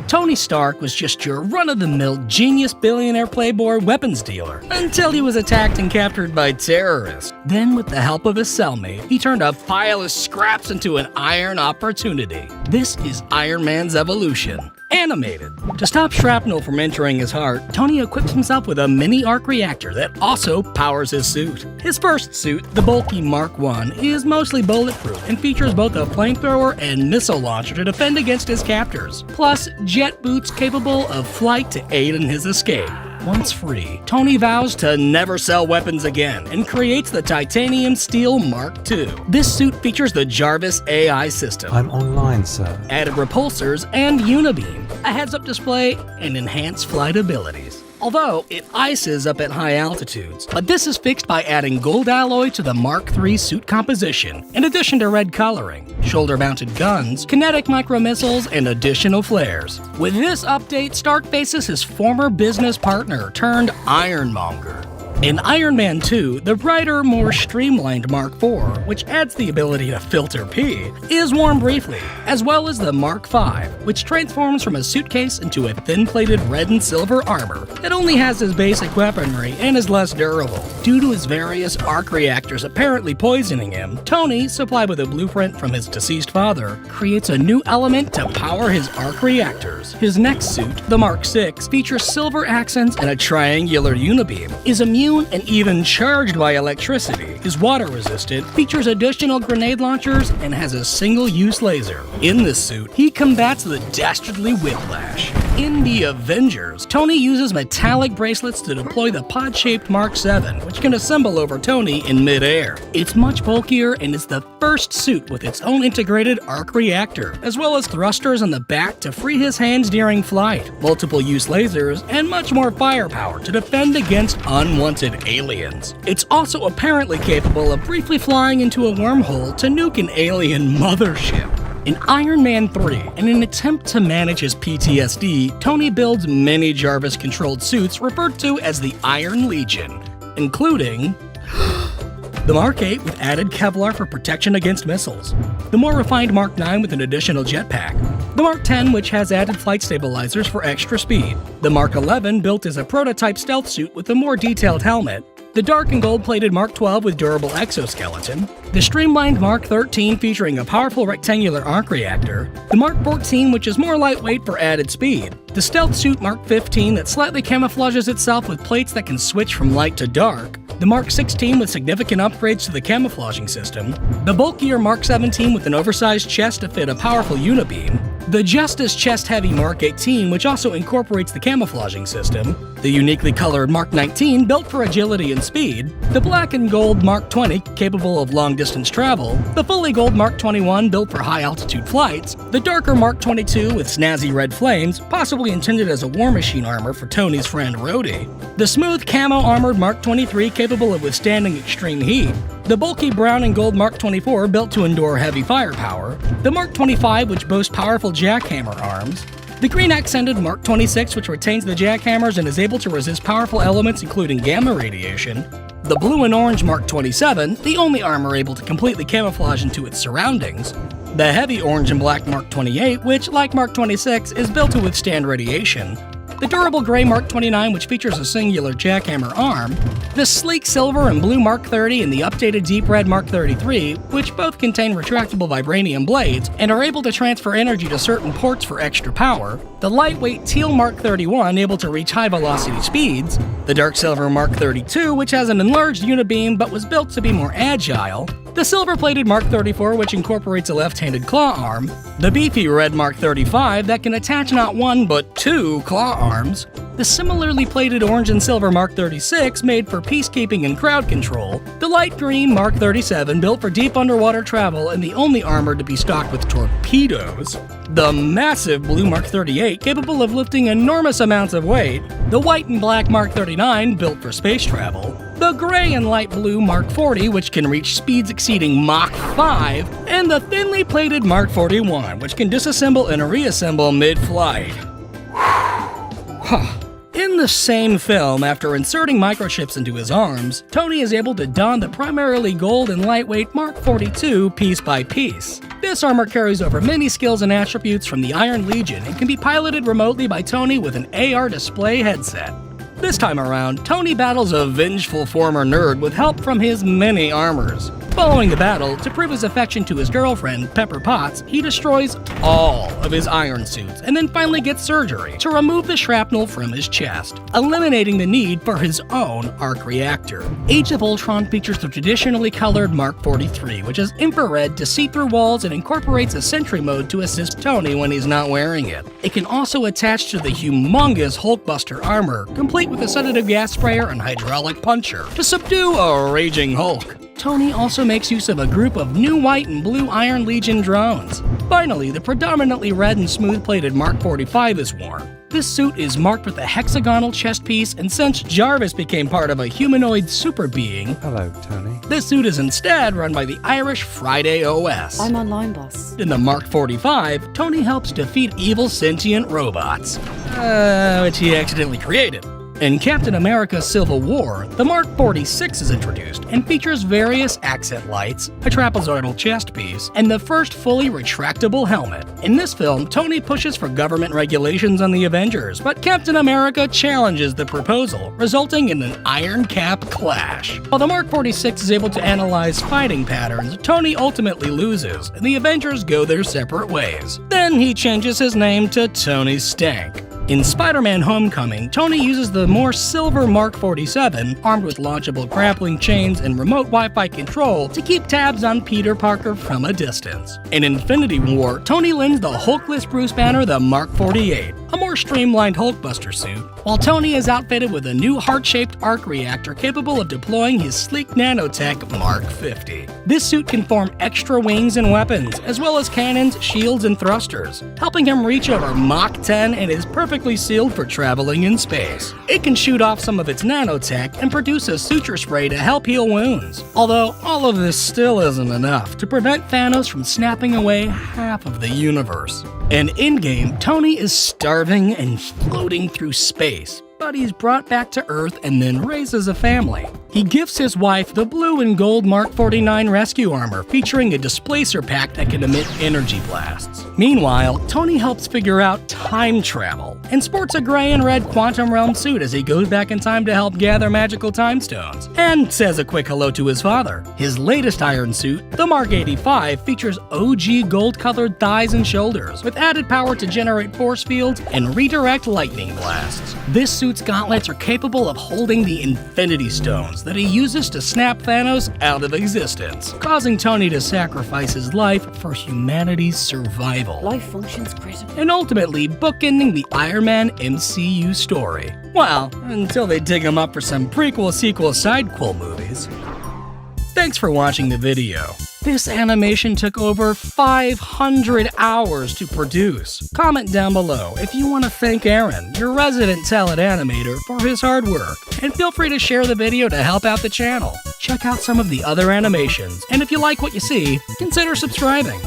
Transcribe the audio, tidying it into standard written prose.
Tony Stark was just your run-of-the-mill genius billionaire playboy weapons dealer until he was attacked and captured by terrorists. Then, with the help of his cellmate, he turned a pile of scraps into an iron opportunity. This is Iron Man's evolution. Animated. To stop shrapnel from entering his heart, Tony equips himself with a mini arc reactor that also powers his suit. His first suit, the bulky Mark I, is mostly bulletproof and features both a flamethrower and missile launcher to defend against his captors, plus jet boots capable of flight to aid in his escape. Once free, Tony vows to never sell weapons again and creates the titanium steel Mark II. This suit features the Jarvis AI system. I'm online, sir. Added repulsors and unibeam, a heads-up display, and enhanced flight abilities. Although it ices up at high altitudes, but this is fixed by adding gold alloy to the Mark III suit composition, in addition to red coloring, shoulder-mounted guns, kinetic micro-missiles, and additional flares. With this update, Stark faces his former business partner turned Ironmonger. In Iron Man 2, the brighter, more streamlined Mark IV, which adds the ability to filter pee, is worn briefly, as well as the Mark V, which transforms from a suitcase into a thin-plated red and silver armor that only has his basic weaponry and is less durable. Due to his various arc reactors apparently poisoning him, Tony, supplied with a blueprint from his deceased father, creates a new element to power his arc reactors. His next suit, the Mark VI, features silver accents and a triangular unibeam, is immune and even charged by electricity, is water-resistant, features additional grenade launchers, and has a single-use laser. In this suit, he combats the dastardly Whiplash. In the Avengers, Tony uses metallic bracelets to deploy the pod-shaped Mark VII, which can assemble over Tony in mid-air. It's much bulkier and is the first suit with its own integrated arc reactor, as well as thrusters on the back to free his hands during flight, multiple-use lasers, and much more firepower to defend against unwanted aliens. It's also apparently capable of briefly flying into a wormhole to nuke an alien mothership. In Iron Man 3, in an attempt to manage his PTSD, Tony builds many Jarvis-controlled suits referred to as the Iron Legion, including the Mark 8 with added Kevlar for protection against missiles, the more refined Mark 9 with an additional jetpack, the Mark 10 which has added flight stabilizers for extra speed, the Mark 11 built as a prototype stealth suit with a more detailed helmet, the dark and gold-plated Mark 12 with durable exoskeleton, the streamlined Mark 13 featuring a powerful rectangular arc reactor, the Mark 14 which is more lightweight for added speed, the stealth suit Mark 15 that slightly camouflages itself with plates that can switch from light to dark, the Mark 16 with significant upgrades to the camouflaging system, the bulkier Mark 17 with an oversized chest to fit a powerful unibeam, the just as chest-heavy Mark 18 which also incorporates the camouflaging system, the uniquely colored Mark 19 built for agility and speed, the black and gold Mark 20 capable of long-distance travel, the fully gold Mark 21 built for high-altitude flights, the darker Mark 22 with snazzy red flames, possibly intended as a war machine armor for Tony's friend Rhodey, the smooth camo-armored Mark 23 capable of withstanding extreme heat, the bulky brown and gold Mark 24 built to endure heavy firepower, the Mark 25 which boasts powerful jackhammer arms, the green accented Mark 26 which retains the jackhammers and is able to resist powerful elements including gamma radiation, the blue and orange Mark 27, the only armor able to completely camouflage into its surroundings, the heavy orange and black Mark 28 which, like Mark 26, is built to withstand radiation, the durable gray Mark 29 which features a singular jackhammer arm, the sleek silver and blue Mark 30 and the updated deep red Mark 33, which both contain retractable vibranium blades and are able to transfer energy to certain ports for extra power, the lightweight teal Mark 31 able to reach high velocity speeds, the dark silver Mark 32 which has an enlarged unibeam but was built to be more agile, the silver-plated Mark 34 which incorporates a left-handed claw arm, the beefy red Mark 35 that can attach not one but two claw arms, the similarly plated orange and silver Mark 36 made for peacekeeping and crowd control, the light green Mark 37 built for deep underwater travel and the only armor to be stocked with torpedoes, the massive blue Mark 38 capable of lifting enormous amounts of weight, the white and black Mark 39 built for space travel, the gray and light blue Mark 40 which can reach speeds exceeding Mach 5, and the thinly plated Mark 41 which can disassemble and reassemble mid-flight. In In the same film, after inserting microchips into his arms, Tony is able to don the primarily gold and lightweight Mark 42 piece by piece. This armor carries over many skills and attributes from the Iron Legion and can be piloted remotely by Tony with an AR display headset. This time around, Tony battles a vengeful former nerd with help from his many armors. Following the battle, to prove his affection to his girlfriend, Pepper Potts, he destroys all of his iron suits and then finally gets surgery to remove the shrapnel from his chest, eliminating the need for his own arc reactor. Age of Ultron features the traditionally colored Mark 43, which is infrared to see through walls and incorporates a sentry mode to assist Tony when he's not wearing it. It can also attach to the humongous Hulkbuster armor, complete with a sedative gas sprayer and hydraulic puncher, to subdue a raging Hulk. Tony also makes use of a group of new white and blue Iron Legion drones. Finally, the predominantly red and smooth-plated Mark 45 is worn. This suit is marked with a hexagonal chest piece, and since Jarvis became part of a humanoid super being, hello, Tony, this suit is instead run by the Irish Friday OS. I'm online, boss. In the Mark 45, Tony helps defeat evil sentient robots, which he accidentally created. In Captain America Civil War, the Mark 46 is introduced and features various accent lights, a trapezoidal chest piece, and the first fully retractable helmet. In this film, Tony pushes for government regulations on the Avengers, but Captain America challenges the proposal, resulting in an Iron Cap clash. While the Mark 46 is able to analyze fighting patterns, Tony ultimately loses, and the Avengers go their separate ways. Then he changes his name to Tony Stank. In Spider-Man Homecoming, Tony uses the more silver Mark 47, armed with launchable grappling chains and remote Wi-Fi control, to keep tabs on Peter Parker from a distance. In Infinity War, Tony lends the Hulkless Bruce Banner the Mark 48, a more streamlined Hulkbuster suit, while Tony is outfitted with a new heart-shaped arc reactor capable of deploying his sleek nanotech Mark 50. This suit can form extra wings and weapons, as well as cannons, shields, and thrusters, helping him reach over Mach 10 and is perfectly sealed for traveling in space. It can shoot off some of its nanotech and produce a suture spray to help heal wounds, although all of this still isn't enough to prevent Thanos from snapping away half of the universe. And in-game, Tony is starving and floating through space, but he's brought back to Earth and then raises a family. He gifts his wife the blue and gold Mark 49 rescue armor, featuring a displacer pack that can emit energy blasts. Meanwhile, Tony helps figure out time travel and sports a gray and red Quantum Realm suit as he goes back in time to help gather magical time stones, and says a quick hello to his father. His latest iron suit, the Mark 85, features OG gold-colored thighs and shoulders, with added power to generate force fields and redirect lightning blasts. This suit's gauntlets are capable of holding the Infinity Stones that he uses to snap Thanos out of existence, causing Tony to sacrifice his life for humanity's survival. Life functions critical. And ultimately bookending the Iron Man MCU story. Well, until they dig him up for some prequel-sequel sidequel movies. Thanks for watching the video. This animation took over 500 hours to produce. Comment down below if you want to thank Aaron, your resident talent animator, for his hard work, and feel free to share the video to help out the channel. Check out some of the other animations, and if you like what you see, consider subscribing.